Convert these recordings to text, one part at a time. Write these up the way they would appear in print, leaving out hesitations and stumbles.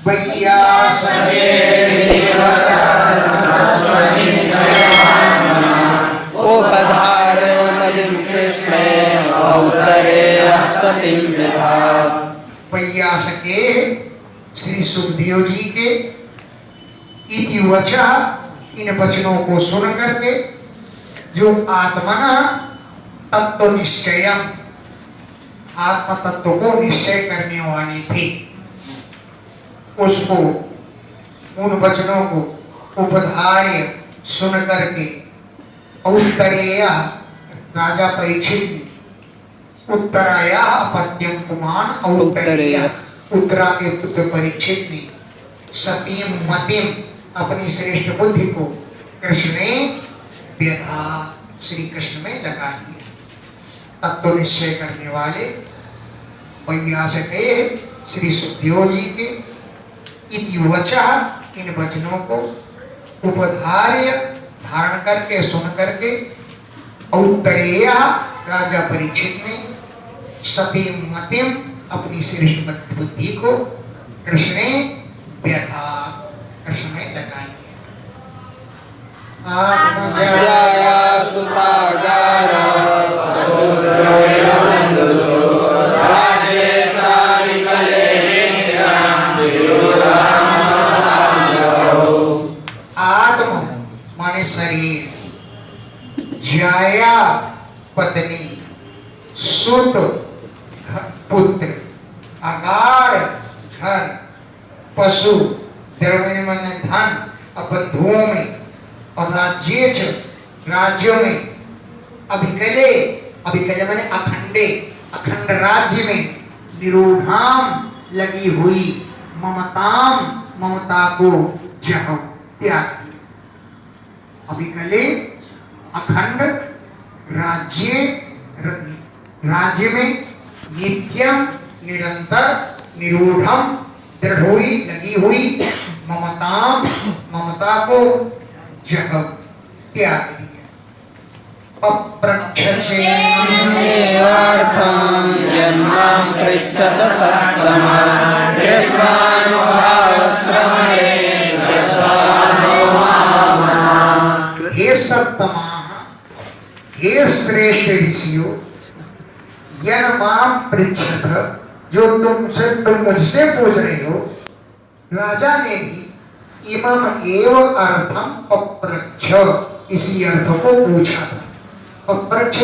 व्यास उपधार मदिं कृष्णे औतरेयः सतीं विधात्। व्यास के श्री सुखदेव जी के इति वचः, इन वचनों को सुन करके जो आत्मना तत्व निश्चयम, आत्म तत्व को निश्चय करने वाले थे, उसको उन वचनों को उपधार्य सुन करके औत्तरेय राजा परीक्षित ने उत्तराया अपत्यम कुमार औत्तरेय, उत्तरा के पुत्र परीक्षित ने सतीम मतिम अपनी श्रेष्ठ बुद्धि को कृष्ण व्यथा श्री कृष्ण में लगा दिया। तत्व निश्चय करने वाले व्यास के श्री सुखदेव जी के इति वचः, इन वचनों को उपधार्य धारण करके सुन करके औत्तरेय राजा परीक्षित ने सतीम मतिम अपनी श्रेष्ठ बुद्धि को कृष्ण व्यथा कृष्ण में लगा दिया। जया सुतागार आत्म माने शरीर, जाया पत्नी, सुत पुत्र, अगार घर, पशु द्रव्य मन धन बंधुओं में, और राज्य राज्यों में, अभिकले अभिकले माने अखंडे अखंड राज्य में, निरूढ़ाम लगी हुई, ममताम ममता को जह त्याग दिया। अभिकले अखंड राज्य राज्य में नित्यम निरंतर निरूढ़म दृढ़ हुई लगी हुई, ममताम ममता को जह त्याग दिया। अप्रक्षेयर्थं यन्मां पृच्छत सत्तमा कृष्णानुभावश्रवणे श्रद्धानो महामना। हे सत्तमा, हे श्रेष्ठ ऋषियों, यन्मां पृच्छत, जो तुम मुझसे पूछ रहे हो, राजा ने भी इमम एव अर्थम पप्रच्छ, इसी अर्थ को पूछा था। पप्रच्छ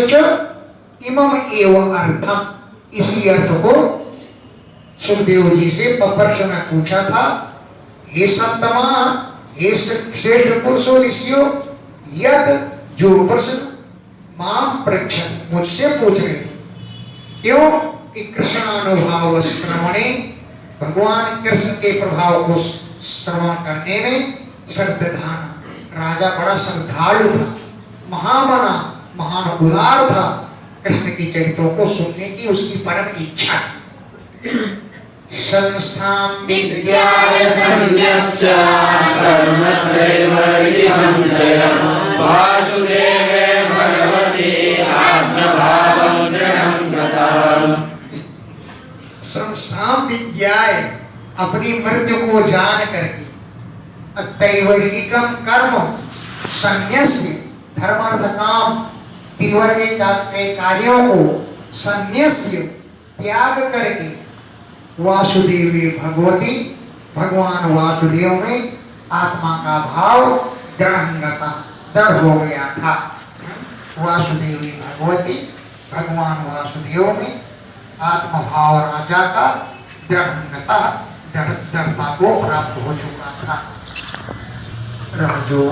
इमम एव अर्थम, इसी अर्थ को सुखदेव जी से पप्रच्छ ने पूछा था। हे सत्तमा, हे श्रेष्ठ पुरुषों ऋषियों, यद जो प्रश्न माम पृच्छत, मुझसे पूछ रहे हो, क्यों कि कृष्णानुभाव श्रवणे, भगवान कृष्ण के प्रभाव को श्रवण करने में श्रद्धान, राजा बड़ा श्रद्धालु था, महामना महान उदार था, कृष्ण की चरित्रों को सुनने की उसकी परम इच्छा थी। संस्थां विद्याय संन्यस्य कर्मत्रैवर्यं जयं वासुदेवे भगवती आत्मभावं दृढं गतः। संस्थां विद्याय, अपनी मृत्यु को जान करके, त्रैवर्गिकम कर्म संन्यस्य, धर्मार्थ काम त्रिवर्ग के कार्यों को संन्यस्य त्याग करके, वासुदेवी भगवती, भगवान वासुदेव में आत्मा का भाव दृढ़ हो गया था। वासुदेवी भगवती, भगवान वासुदेव में आत्मभाव राजा का दृढ़ता को प्राप्त हो चुका था। राजो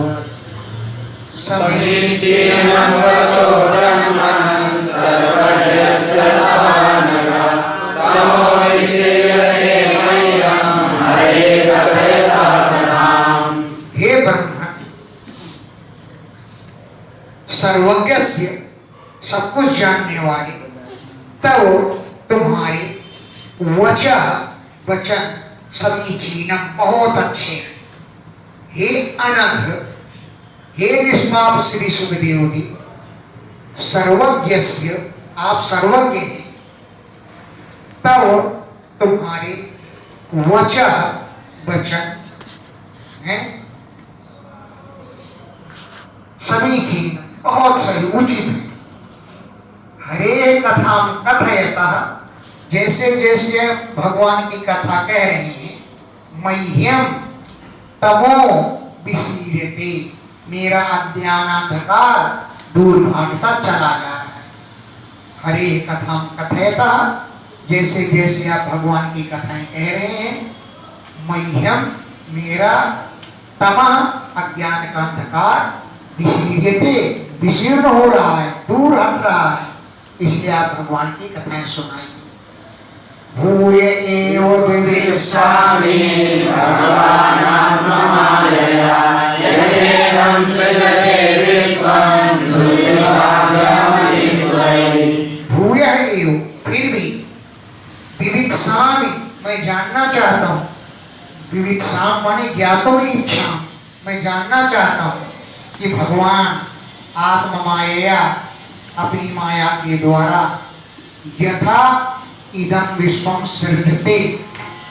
समीचीनं वचो ब्रह्मन् सर्वज्ञस्य तवानघ तमो विषीयते मह्यं हरे कथयताम्। हे ब्रह्म, सर्वज्ञस्य, सब कुछ जानने वाले, तब तुम्हारे वचन समीचीनम, बहुत अच्छे। हे अनघ, हे निष्पाप श्री सुखदेव जी, सर्वज्ञस्य, आप सर्वज्ञ हैं, तब तुम्हारे वचः वचन है, समीचीन, बहुत सही, उचित है। हरे कथा कथयतः, जैसे जैसे भगवान की कथा कह रहे हैं, मह्यम तमो विसीर्यते, मेरा अज्ञान अंधकार दूर भागता चला जा रहा है। हरे कथा कथयतः, जैसे जैसे आप भगवान की कथाएं कह रहे हैं, मह्यम मेरा, तमः अज्ञान का अंधकार, विसीर्यते विशीर्ण हो रहा है, दूर हट रहा है, इसलिए आप भगवान की कथाएं सुनाइए। भूय एव विवेक्ष्यामि भगवानात्ममायया यदेदं सृजते विश्वं दुर्विभाव्यमईश्वरी। भूय एव, फिर भी, विवित्सामि, मैं जानना चाहता हूँ। विवित्साम माने ज्ञातुम इच्छा, मैं जानना चाहता हूँ कि भगवान आत्ममायया, अपनी माया के द्वारा, यथा इदं विश्वं सृजते,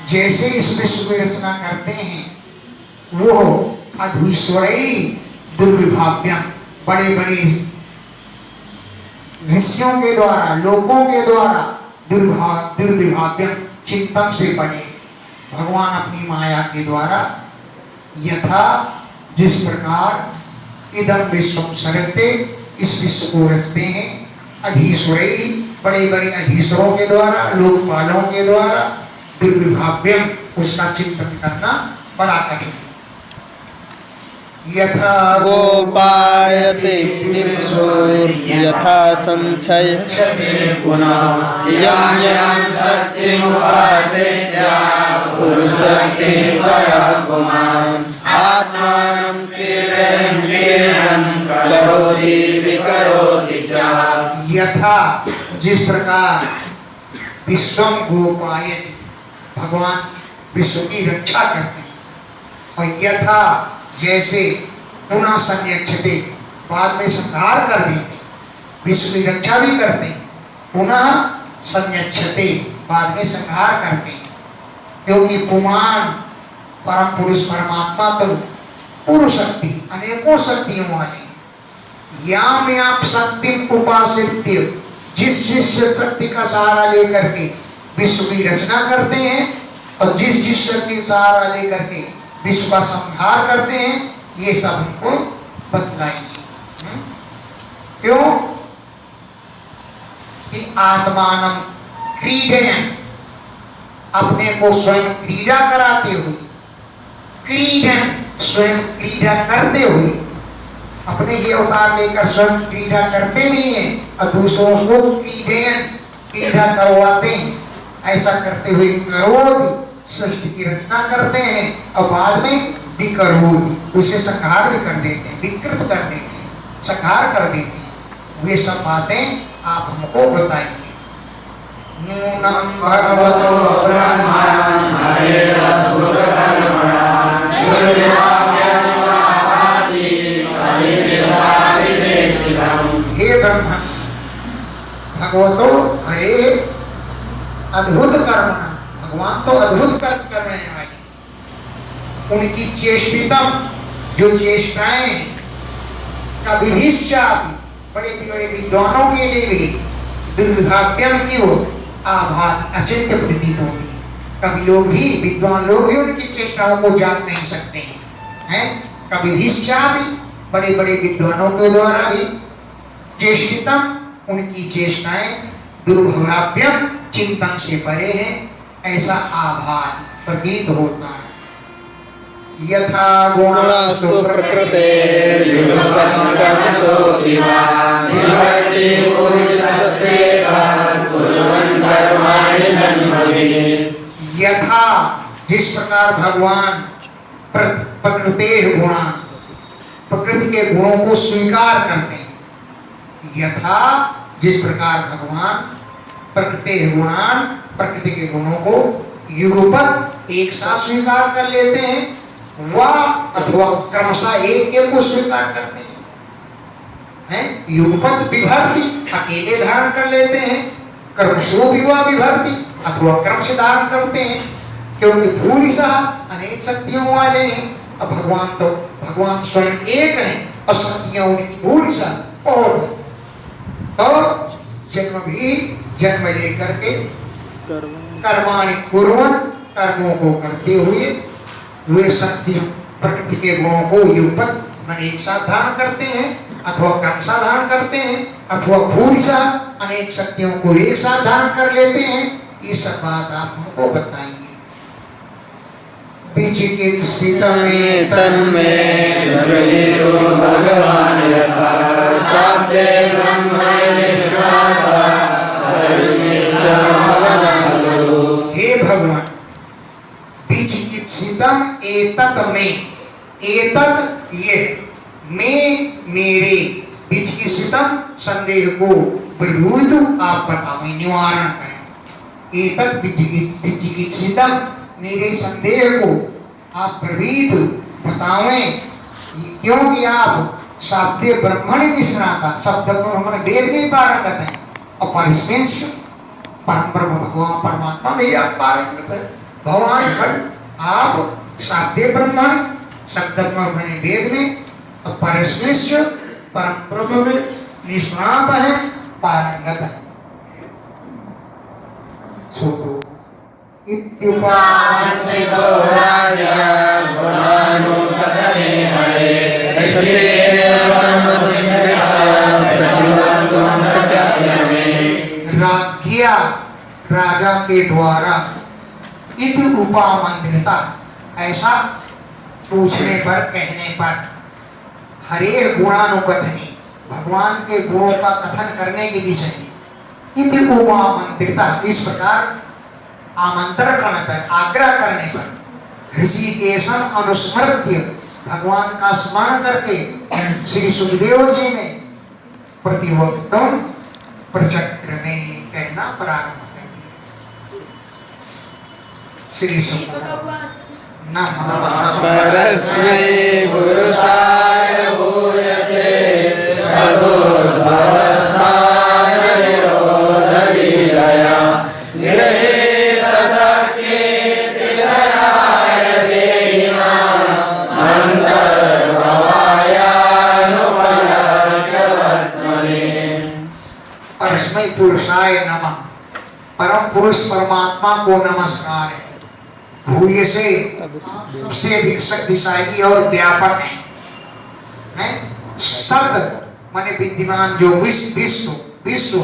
जैसे इस विश्व की रचना करते हैं, वो अधीश्वरी दुर्विभाव्यम, बड़े बड़े ऋषियों के द्वारा, लोगों के द्वारा दुर्विभाव्यम, चिंतन से बने। भगवान अपनी माया के द्वारा यथा, जिस प्रकार इदं विश्वं सृजते, इस विश्व को रचते हैं, अधीश्वरी, बड़े बड़े अधीश्वरों के द्वारा, लोकपालों के द्वारा, दुर्विभाव्यम, उसका चिंतन करना बड़ा कठिन। यथा गोपायते विश्वोर यथा संचय पुनः यं यं शक्तिमुपासेत्य पुरुषशक्ति परात्मानं आत्मानं क्रीडयन् क्रीडन् करोति विकरोति च। यथा, जिस प्रकार विश्वम गोपायते, भगवान विश्व की रक्षा करते हैं, और यथा, जैसे पुनः संयक्षते, बाद में संहार कर देते, विश्व की रक्षा भी करते हैं, पुनः संयक्षते, बाद में संहार करते हैं, क्योंकि पुमान परम पुरुष परमात्मा तो पूर्व शक्ति, अनेकों शक्तियों वाले, याम याम शक्ति उपासित्य, जिस जिस शक्ति का सहारा लेकर के विश्व की रचना करते हैं, और जिस जिस शक्ति का सहारा लेकर के विश्व का संहार करते हैं, ये सब हमको बतलाएंगे। क्यों? कि आत्मानं क्रीडयन्, अपने को स्वयं क्रीड़ा कराते हुए, क्रीडन, स्वयं क्रीड़ा करते हुए, अपने ही अवतार लेकर स्वयं क्रीड़ा करते भी हैं, और दूसरों को क्रीडयन्, क्रीड़ा करवाते हैं। ऐसा करते हुए करोति, सृष्टि की रचना करते हैं, और बाद में विकरोति, उसे संहार भी कर देते हैं, विकृत कर देते हैं, संहार कर देते हैं। वे सब बातें आप हमको बताइए। नूनं भगवतो ब्रह्मणं हरेरद्भुतकर्मणां दुर्विभाव्यमवाति हरिविशेषितम्। हे ब्रह्मा, भगवतो हरे अद्भुत कर्मणा, भगवान तो अद्भुत कर्म करने वाले, उनकी चेष्टितम, जो चेष्टाएं, कभी भी बड़े बड़े विद्वानों के लिए भी दुर्विभाव्यम इव आभाति, अचिंत्य प्रतीत होती है। कभी लोग भी, विद्वान लोग भी उनकी चेष्टाओं को जान नहीं सकते हैं। कभी भी बड़े बड़े विद्वानों के द्वारा भी चेष्टितम, उनकी चेष्टाएं दुर्भाव्यम, चिंतन से परे हैं, ऐसा आभाति प्रतीत होता है। यथा गुणास्तु प्रकृतेर्युत्पन्नकर्मसु विभक्ति पुरुषस्तेह कुर्वन् कर्माणि जन्मभिः। यथा, जिस प्रकार भगवान प्रकृते गुणा, प्रकृति के गुणों को स्वीकार करते हैं, यथा, जिस प्रकार भगवान प्रकृते गुणान, प्रकृति के गुणों को युगपत एक साथ स्वीकार कर लेते हैं, वह अथवा क्रमशः एक एक को स्वीकार करते हैं। युगपत विभक्ति, अकेले धारण कर लेते हैं, क्रमशो विभक्ति अथवा क्रम से धारण करते हैं, क्योंकि भूरिशः अनेक अनेक शक्तियों वाले हैं। अब भगवान स्वयं एक हैं और शक्तियां उनकी भूरी सा और तो जन्म लेकर के कर्माणि कुर्वन्, कर्मों को करते हुए वे शक्ति प्रकृति के गुणों को युगपत माने एक साथ धारण करते हैं अथवा क्रमशः धारण करते हैं अथवा भूरिशा अनेक शक्तियों को एक साथ धारण कर लेते हैं। ये सब बात आप हमको बताइए। विचिकित्सित में तन में प्रविष्टो भगवान् यथा शाब्दे ब्रह्मणि निष्णाता परिनिष्ठ भगवान्। हे भगवान, विचिकित्सितम एतत् में, एतत् ये में मेरे, विचिकित्सितम संदेह को विरुद्ध आप बताओ, निवारण करें। एतत् विचिकित्सितम मेरे संदेह को आप प्रवीत बतावें, क्योंकि आप शाब्दे ब्रह्मणि निष्णाता, शब्द को हमारे वेद में पारंगत हैं और परिस्मेंश परम ब्रह्म भगवान परमात्मा में आप पारंगत है। भगवान खंड आप शाब्दे ब्रह्मणि, शब्द ब्रह्मणि वेद में और परिस्मेंश परम ब्रह्म में निष्णात है, पारंगत है। सो इत्युपान्त्रितो राज्ञा गुणानुकथने हरे राज्ञा राजा के द्वारा इति उपामंत्रिता, ऐसा पूछने पर कहने पर हरे गुणानुकथने, भगवान के गुणों का कथन करने के विषय में इति उपामंत्रिता, इस प्रकार आमंत्रण करने पर, आग्रह करने पर ऋषिकेशम अनुस्मृत्य, भगवान का स्मरण करके श्री सुखदेव जी ने प्रतिवक्तम प्रचक्र में कहना प्रारंभ कर दिया। श्री सुखदेव नमः परस्मै पुरुषाय भूयसे सदोद्भवसार निरोधलीलया गृहीत शक्ति हृदयाय देहिनाम् अन्तर्भवायानुपलक्ष्यवर्त्मने। परस्मै पुरुषाय नमः, परम पुरुष परमात्मा को नमस्कार है। भूय से सबसे अधिक शक्तिशाली और व्यापक है। सत माने विद्यमान, जो विश्व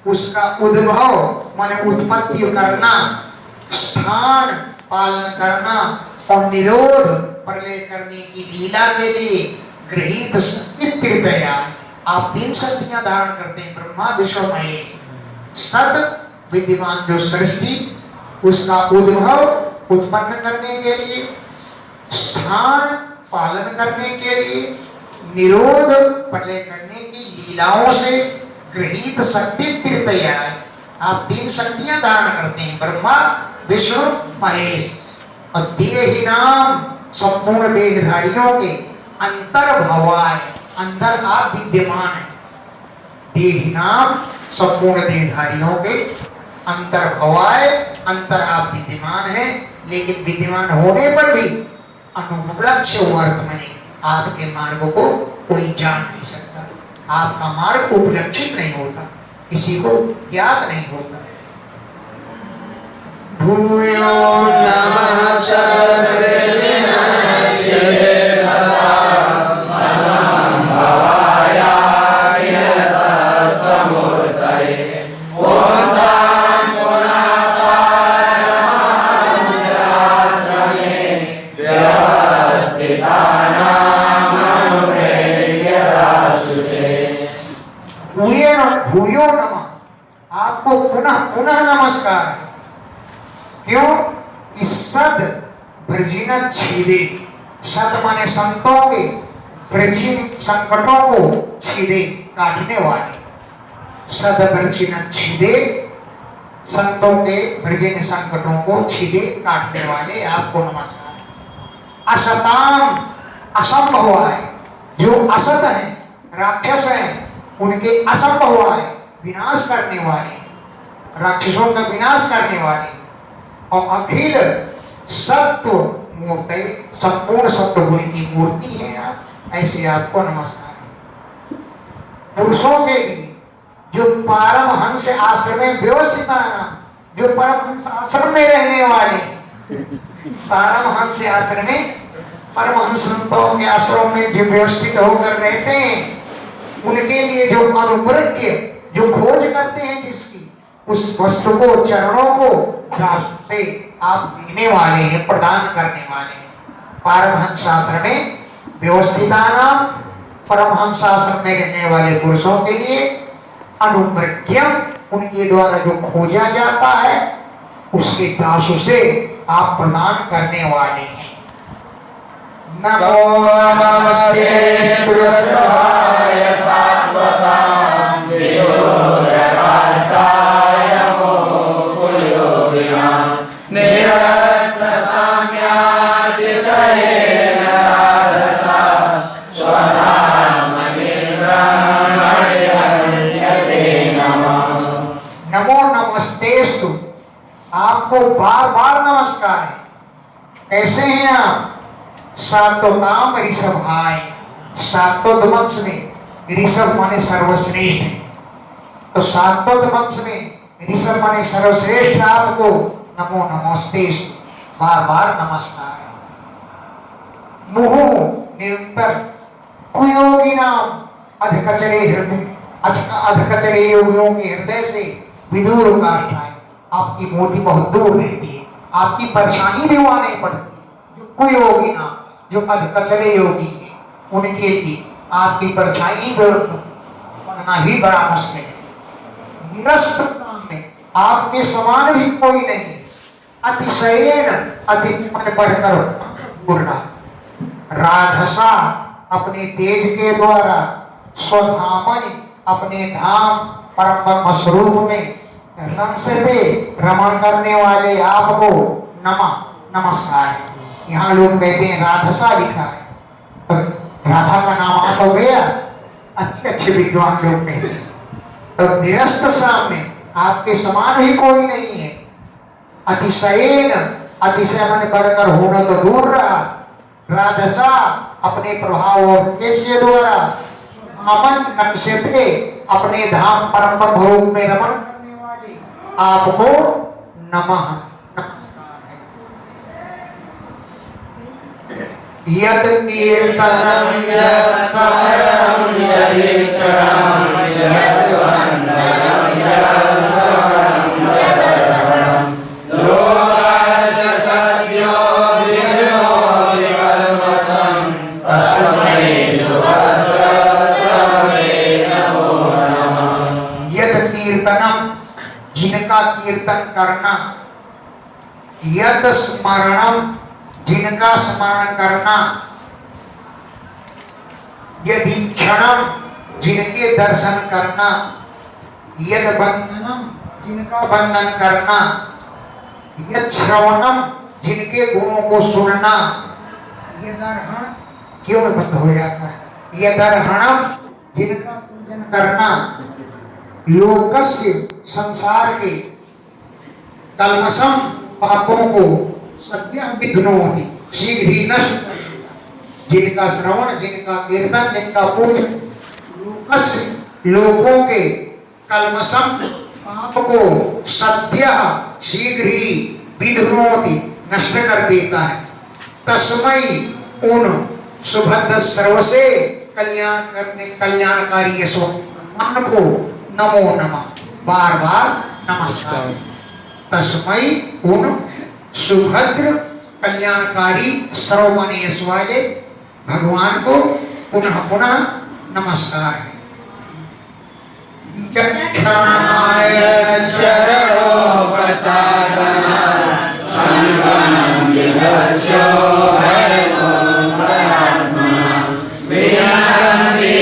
उसका उद्भव माने उत्पत्ति करना, स्थान पालन करना और निरोध प्रलय करने की लीला के लिए गृहीत कृपया आप 3 शक्तियां धारण करते हैं, ब्रह्मा विष्णु महेश। सत विद्यमान जो सृष्टि उसका उद्भव उत्पन्न करने के लिए, स्थान पालन करने के लिए, निरोध प्रलय करने की लीलाओं से गृहीत शक्ति तृतीया, आप 3 शक्तियां धारण करते हैं, ब्रह्मा विष्णु महेश। और देहिनाम, संपूर्ण देहधारियों के अंतर्भवाय, अंदर आप विद्यमान है। देहिनाम, संपूर्ण देहधारियों के अंतर्भवाय, अंतर आप विद्यमान है, लेकिन विद्यमान होने पर भी अनुपलक्ष्य वर्तमने, आपके मार्ग को कोई जान नहीं सकता, आपका मार्ग उपलक्षित नहीं होता, किसी को ज्ञात नहीं होता। भूयो नमः सर्वविघ्ननाशये सदा संभवाय सर्वमूर्तये। ओम संपूर्ण परमहंसआश्रमे व्यवस्थितानां अनुप्रेर्यदासुषे। भूयो नमः, आपको पुनः पुनः नमस्कार है। क्यों? इस सद भ्रजीन छीदे, सत माने संतों के, भ्रजीन संकटों को छीदे, काटने वाले। सद भ्रजीन छीदे, संतों के भ्रजीन संकटों को छीदे काटने वाले आपको नमस्कार। असताम, असंभव है, जो असत है, राक्षस है, उनके असंभव है, विनाश करने वाले, राक्षसों का विनाश करने वाले। और अखिल सत्व मूर्ति संपूर्ण सत्वगुण की मूर्ति है आप, ऐसे आपको नमस्कार। पुरुषों के लिए जो पारमहंस आश्रम में व्यवस्थित आना, जो परमहंस आश्रम में रहने वाले, पारमहंस आश्रम में परमहंस संतों के आश्रम में जो व्यवस्थित होकर रहते हैं, उनके लिए जो अनुवृत्ति, जो खोज करते हैं जिसकी, उस वस्तु को, चरणों को दास से आप देने वाले हैं, प्रदान करने वाले हैं। पारमहंस आश्रम में व्यवस्थिताना, परमहंस आश्रम में रहने वाले पुरुषों के लिए अनुमृत्यम, उनके द्वारा जो खोजा जाता है उसके दासों से आप प्रदान करने वाले हैं। नमो नमस्ते सहाय सात्वतां विदुरकाष्ठाय मोकुलयोगिनां निरस्त साम्यातिशयेन राधसा स्वधामनिर्ब्रह्मणिहंस्यते नमः। नमो नमस्तेस्तु, आपको बार बार नमस्कार है। कैसे हैं आप? सात्वताम ऋषभाय, सात्वत वंश में ऋषभ माने सर्वश्रेष्ठ, तो सात्वत वंश में ऋषभ माने सर्वश्रेष्ठ आपको नमो नमस्तेस्तु, बार बार नमस्कार है। मुहु निरंतर कुयोगी नाम अधकचरे हृदय, अधकचरे योगियों के हृदय से विदूर काष्ठाएं, आपकी मूर्ति बहुत दूर रहती है, आपकी परेशानी भी वहां नहीं पड़ती। जो कुयोगी नाम, जो अधकचरे योगी है, उनके लिए आपकी परछाई पड़ना ही बड़ा मुश्किल है। निरस्त में आपके समान भी कोई नहीं, अतिशयन, अति बढ़कर पूर्ण, राधसा अपने तेज के द्वारा, स्वधामनि अपने धाम परम ब्रह्म स्वरूप में रंसते रमण करने वाले आपको नमः नमस्कार है। यहाँ लोग कहते हैं राधसा लिखा है, तो राधा का नाम आ तो गया, अच्छे अच्छे विद्वान लोग कहते हैं। तो निरस्त सामने आपके समान भी कोई नहीं है। अतिशयन, अतिशय मन बढ़कर होना तो दूर रहा, राधसा अपने प्रभाव और तेज के द्वारा, अमन नक्शे अपने धाम परम ब्रह्म रूप में रमण करने वाले आपको नमः नमस्कार है। यत् कीर्तनं यत् स्मरणं यदीक्षणं यत् वन्दनं यत् श्रवणं यदर्पणं लोकस्य सद्यो विघ्नोऽपि कल्मषं तस्मै सुभद्रस्वामिने नमो नमः। यत् कीर्तनम, जिनका कीर्तन करना, यत् स्मरणम, जिनका स्मरण करना, यदि क्षणम, जिनके दर्शन करना, यद बंधनम, जिनका बंधन करना, यद श्रवणम, जिनके गुणों को सुनना, यदर्हण, क्यों बंद हो जाता है, यदर्हणम, जिनका पूजन करना, लोकस्य, संसार के, कल्मषम, पापों को, सद्यः विघ्नोति, शीघ्र ही नष्ट, जिनका श्रवण, जिनका कीर्तन, जिनका पूजन, लोकस्य, लोगों के, कल्मषम, पाप को, सद्यः, शीघ्र ही, विघ्नोति, नष्ट कर देता है। तस्मै, उन सुभद्र सर्व से कल्याण करने, कल्याणकारी यशोमान को नमो नमः, बार बार नमस्कार। तस्मै, उन सुभद्र कल्याणकारी सर्वमन यश वाले भगवान को पुनः पुनः नमस्कार है। विचक्षणाय चरणोपसादना संगमं विधस्यो भयतो भयात्मा विनन्ति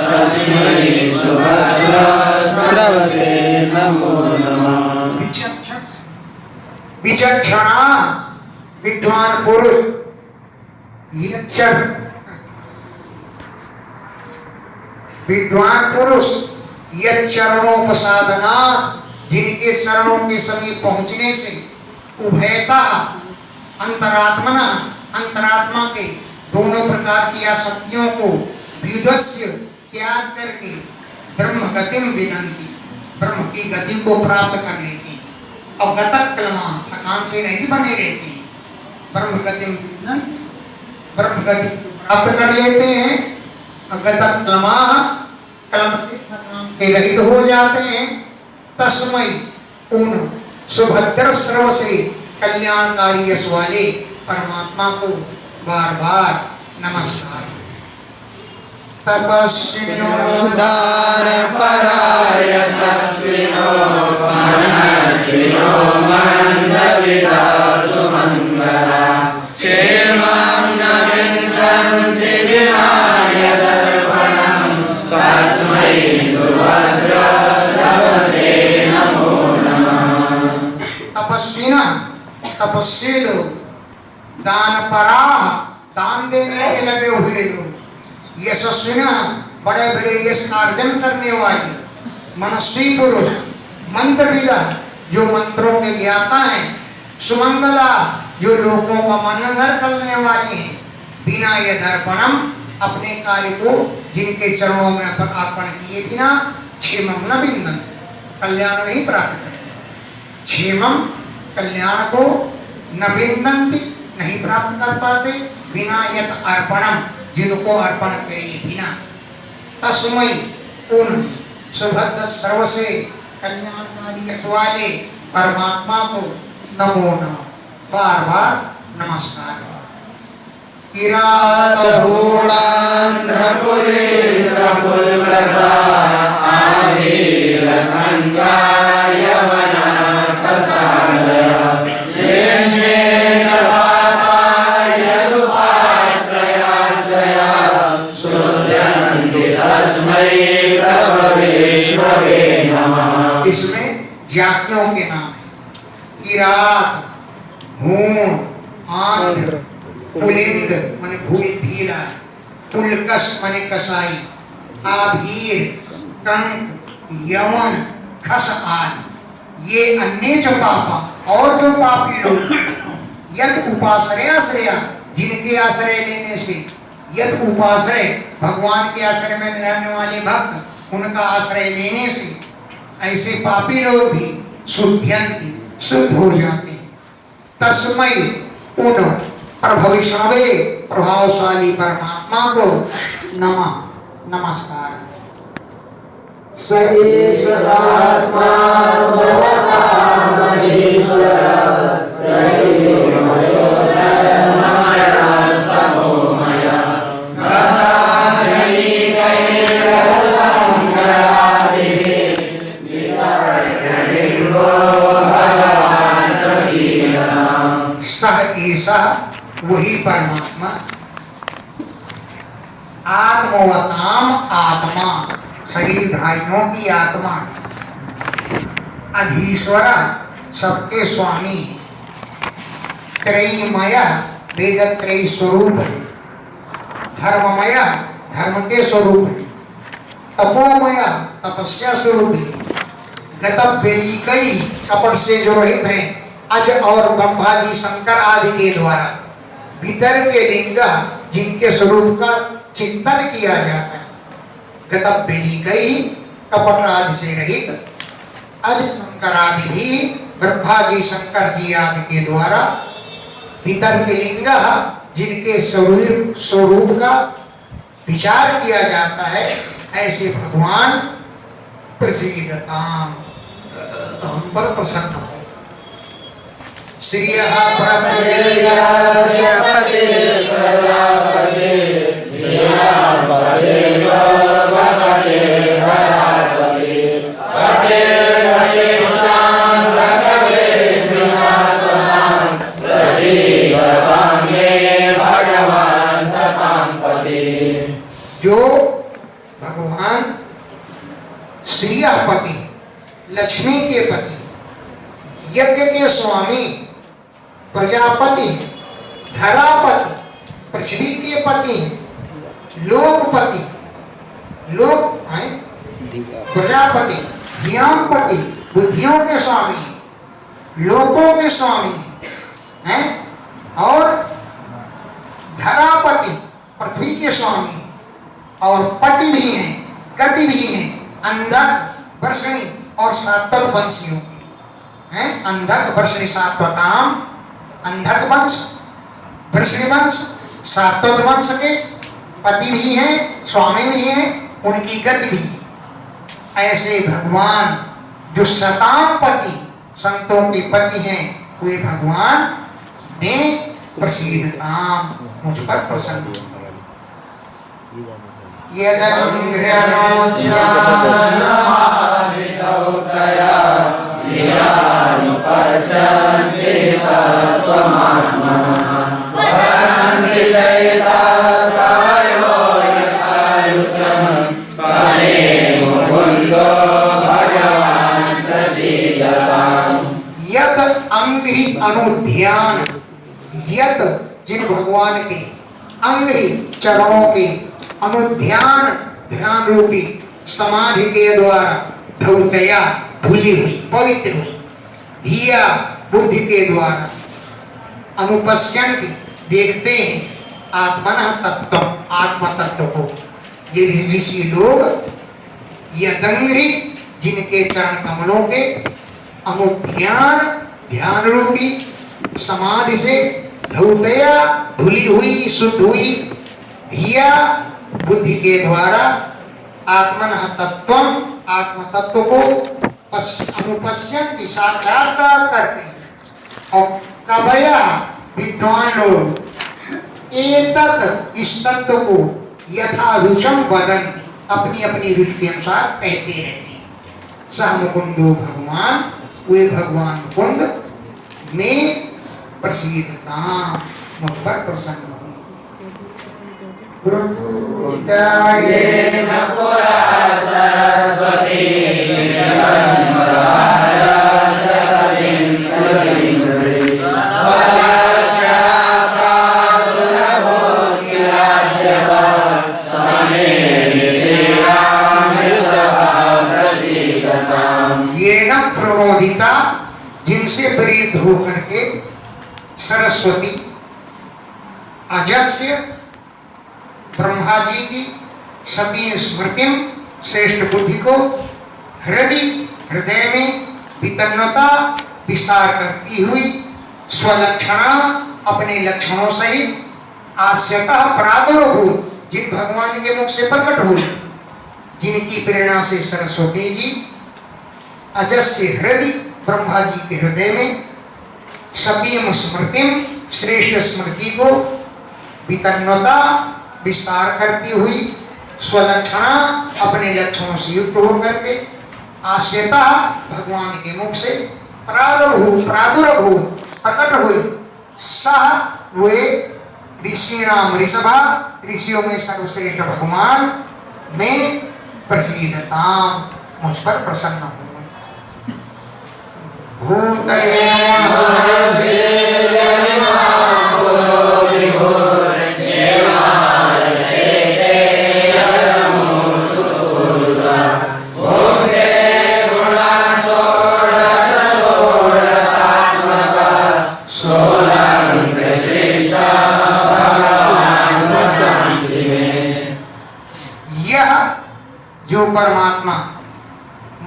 तस्मै सुभद्रस्रवसे नमो नमः। विचक्षणा, विद्वान पुरुष, विद्वान पुरुष, यत् चरणोपसादनात्, जिनके चरणों के समीप पहुंचने से उभयता अंतरात्मना अंतरात्मा के दोनों प्रकार की आसक्तियों को विदस्य त्याग करके ब्रह्म गतिम विनंती, ब्रह्म की गति को प्राप्त कर लेती। और गतक कलमा थकान से नहीं बने रहती, ब्रह्म गतिम विनंती, ब्रह्म गति प्राप्त कर लेते हैं। गतक कलमा कलम से रहित हो जाते हैं। तस्मै उन सुभद्र सर्व से कल्याणकारी यश वाले परमात्मा को बार बार नमस्कार। तपस्विनो उदार पराय सस्विनो मनस्विनो मंदविदा सुमंगला क्षेमं न विन्दन्ति विनाय दर्पणं तस्मै सुभद्र सर्वसे नमो नमः। तपस्विना तपस्वी लोग, दान परा दान देने में लगे हुए लोग, यशस्विना बड़े बड़े यश का अर्जन करने वाले, मनस्वी पुरुष, मंत्रविदा जो मंत्रों के ज्ञाता हैं, सुमंगला जो लोगों का मनोहर करने वाली हैं, बिना ये दर्पणम अपने कार्य को जिनके चरणों में अर्पण किए बिना क्षेमम न बिंदन कल्याण नहीं प्राप्त करते, क्षेमम कल्याण को न बिंदन्ति नहीं प्राप्त कर पाते, बिना यत अर्पणम जिनको अर्पण करे बिना। तस्मै उन सुभद्र सर्व से कल्याणकारी यश वाले परमात्मा को नमो नमः, बार बार नमस्कार। किरात पूर्णांध्रपुरीन्द्रपुल्कसा आवीरखंडा यवनाथसागरा येन्मे च पापा यदुपाश्रयाश्रया शुद्धन्ति तस्मै प्रभवेश्वरे नमः। इसमें जातियों के नाम है। किरात, हूण, आंध्र, पुलिंद माने भूल भीला, पुलकस माने कसाई, आभीर, कंक, यवन, खस आदि ये अन्य जो पापा और जो पापी लोग यद उपाश्रयाश्रया जिनके आश्रय लेने से, यद उपाश्रय भगवान के आश्रय में रहने वाले भक्त उनका आश्रय लेने से ऐसे पापी लोग भी शुद्ध्यंति शुद्ध हो जाते हैं। तस्मै उन प्रभविष्णवे प्रभावशाली परमात्मा को नमः नमस्कार। स ईश्वरात्मा सह ऐसा वही परमात्मा आत्मवताम आत्मा शरीरधारियों की आत्मा, अधीश्वर सबके स्वामी, त्रयीमय वेद त्रयी स्वरूप है, धर्ममय धर्म के स्वरूप है, तपोमय तपस्या स्वरूप है, गतव्ययिकई कपट से जो रहित है, अज और ब्रह्मा जी शंकर आदि के द्वारा भीतर के लिंग जिनके स्वरूप का चिंतन किया जाता है, गतव्ययिकई कपट आदि से रहित, अज शंकर आदि भी ब्रह्मा जी शंकर जी आदि के द्वारा भीतर के लिंग जिनके स्वरूप का विचार किया जाता है, ऐसे भगवान प्रसीदताम हम पर प्रसन्न हो। श्रियः प्रत्ययपति प्रजापति धियापति लोकपति धरापति पतिर्पतिश्चान्द्रकवे श्रीशाश्वतां प्रसीदतां मे भगवान् सतां पति। जो भगवान श्रियपति लक्ष्मी के पति, यज्ञ के स्वामी, प्रजापति, धरापति पृथ्वी के पति, लोकपति लोक प्रजापति, धियांपति बुद्धियों के स्वामी, लोकों के स्वामी हैं, और धरापति पृथ्वी के स्वामी, और पति भी हैं, गति भी हैं, अंधक वर्षणी और सात्वत वंशियों की हैं। अंधक वर्षणी सात्वताम, अंधक वंश, वर्षणी वंश, सात्वत वंश के पति भी हैं, स्वामी भी हैं, उनकी गति भी। ऐसे भगवान जो शताम पति, संतों के पति हैं, वे भगवान ने प्रसीदताम, मुझ पर प्रसन्न हो। यदंघ्र्यनोध्यानसमाधितौ तया लीलानुपश्यन्ति तत्त्वमात्मनः वदन्ति चैता प्रवयो यथायुचं स्तने मुकुन्दो भगवान् प्रसीदताम्। यत अंग्रि अनुध्यान, यत जिन भगवान के अंग्रि चरणों के अनुध्यान ध्यान रूपी समाधि के द्वारा धौतया धुली हुई, पवित्र हुई, धिया बुद्धि के द्वारा अनुपश्यन्ति देखते हैं, आत्मनः तत्व, आत्म तत्व को। ये ऋषि लोग यदंग्रि जिनके चरण कमलों के अनुध्यान ध्यान रूपी समाधि से धौतया धुली हुई, शुद्ध हुई, धिया बुद्धि के द्वारा आत्मनः तत्वम, आत्म तत्व को अनुपश्यन्ति साक्षात्कार करते हैं। और कवया विद्वान लोग एतत् इस तत्व को यथा रुचम वदन्ति, अपनी अपनी रुचि के अनुसार कहते रहते हैं। सह मुकुंदो भगवान, वे भगवान मुकुंद में प्रसीदता, मुझ पर प्रसन्न हो। येन पुरा सरस्वती निर्मलमदासतिं स्मृतिं स्वलक्षणा प्रादुर्भूतिरास्यतः समेनि श्रीरामसभा प्रसीदताम्। येन प्रमोदिता, जिनसे प्रेरित होकर के सरस्वती अजस्य ब्रह्मा जी की सती स्मृति श्रेष्ठ बुद्धि को हृदय में वितन्नता विस्तार करती हुई स्वलक्षणा अपने लक्षणों सहित आस्यतः प्रादुर्भूत, जिन भगवान के मुख से प्रकट हुई, जिनकी प्रेरणा से सरस्वती जी अजस्य हृदय ब्रह्मा जी के हृदय में सतीम स्मृतिम श्रेष्ठ स्मृति को वितन्नता विस्तार करती हुई, स्वलक्षणा अपने लक्षणों से युक्त होकर के आस्यता भगवान के मुख से प्रादुर्भूत प्रकट हुई, सह वे ऋषिणाम ऋषभा, ऋषियों में सर्वश्रेष्ठ भगवान में प्रसीदता, मुझ पर प्रसन्न हो। जो परमात्मा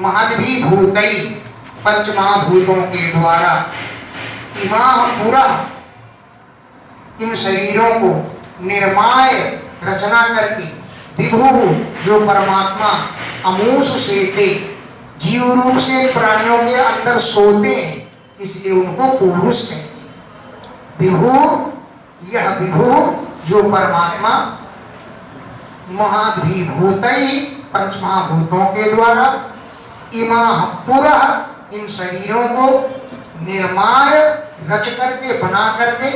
महद्भूतई पंचमहाभूतों के द्वारा इमाह पूरा इन शरीरों को निर्माय रचना करके विभु जो परमात्मा अमूष से थे, जीव रूप से प्राणियों के अंदर सोते हैं, इसलिए उनको पुरुष कहते हैं। विभु, यह विभु जो परमात्मा महद्भूतई पंचमहाभूतों के द्वारा इमाह पूरा इन शरीरों को निर्माण रच करके बना करके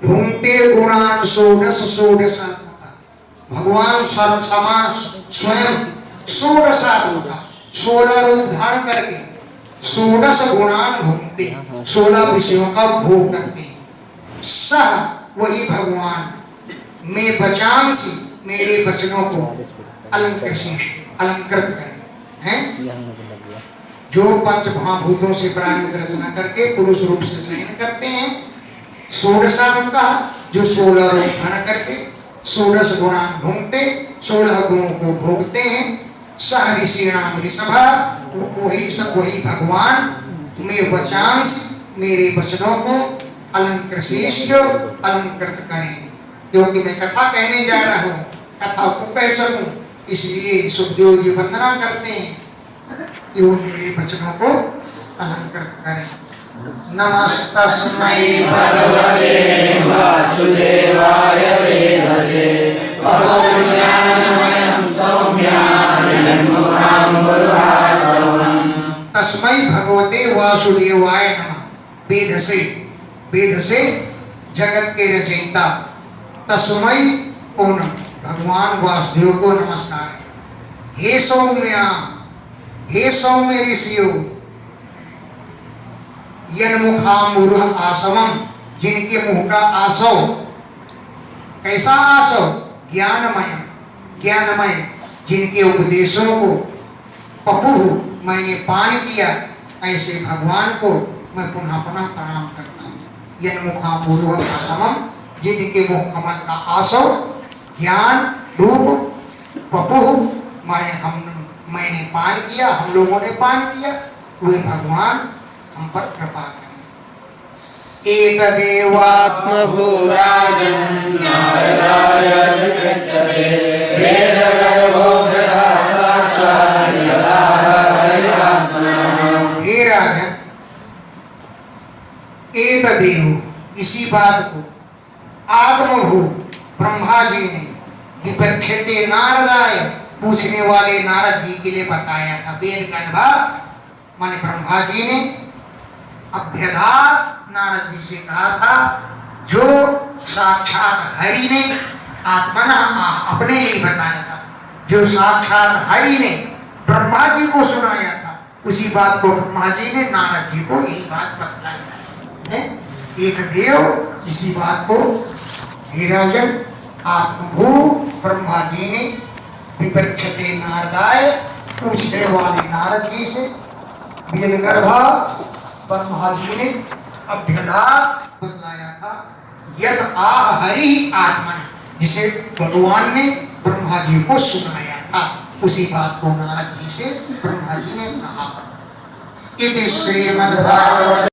ढूंढते गुणान षोडशात्मका, भगवान स्वयं षोडशात्मका 16 रूप धारण करके 16 गुणान ढूंढते, 16 विषयों का भोग करते हैं। सह वही भगवान में बचांसी, मेरे वचनों को अलंकृत करें हैं। जो पंच महाभूतों से प्राणिक रचना करके पुरुष रूप से शयन करते हैं। षोडशागम का जो 16 रूप धारण करके 16 गुणान ढूंढते 16 गुणों को भोगते हैं। सह ऋषिणाम ऋषभा, वही भगवान में वचांश मेरे वचनों को अलंकृत श्रेष्ठ अलंकृत करें। क्योंकि मैं कथा कहने जा रहा हूँ, कथा को कह सकूं, इसलिए सुखदेव जी वंदना करते हैं कि वो मेरे वचनों को अलंकृत करें। नमस्तस्मै भगवते वासुदेवाय वेदसे अपूर्णानमयं सौम्यान्मुखां बुधासवम्। तस्मै भगवते वासुदेवाय नमः। वेद से जगत के रचयिता तस्मै पूर्ण भगवान वासुदेव को नमस्कार है। हे सौम्य ऋषियों, यन्मुखाम्बुरुह आसवम, जिनके मुख का आसव कैसा आसव, ज्ञानमय, जिनके उपदेशों को पपुह मैंने पान किया, ऐसे भगवान को मैं पुनः पुनः प्रणाम करता हूँ। यन्मुखाम्बुरुह आसवम, जिनके मुख कमल का आसव ज्ञान रूप पपुह मैंने पान किया, हम लोगों ने पान किया, वे भगवान हम पर कृपा करें। एकदेवात्मभूराजन् नारदाय विपृच्छते वेदगर्भो बृहत् साक्षात् यदाह हरिरात्मनः। हे राजन, एकदेव, इसी बात को आत्मभू ब्रह्मा जी ने विपृच्छते नारदाय, पूछने वाले नारद जी के लिए बताया था। वेद गर्भा माने ब्रह्मा जी ने अभ्यधात नारद जी से कहा था, जो साक्षात हरि ने आत्मना अपने लिए बताया था, जो साक्षात हरि ने ब्रह्मा जी को सुनाया था, उसी बात को ब्रह्मा जी ने नारद जी को यही बात बतलाई है। एक देव, इसी बात को हे राजन आत्मभू ब्रह्मा जी ने विपृच्छते नारदाय, पूछने वाले नारद जी से वेद गर्भा ब्रह्मा जी ने अभ्यधात बतलाया था। यद आह हरि आत्मन, जिसे भगवान ने ब्रह्मा जी को सुनाया था, उसी बात को नारद जी से ब्रह्मा जी ने कहा। इति श्रीमद्भागवते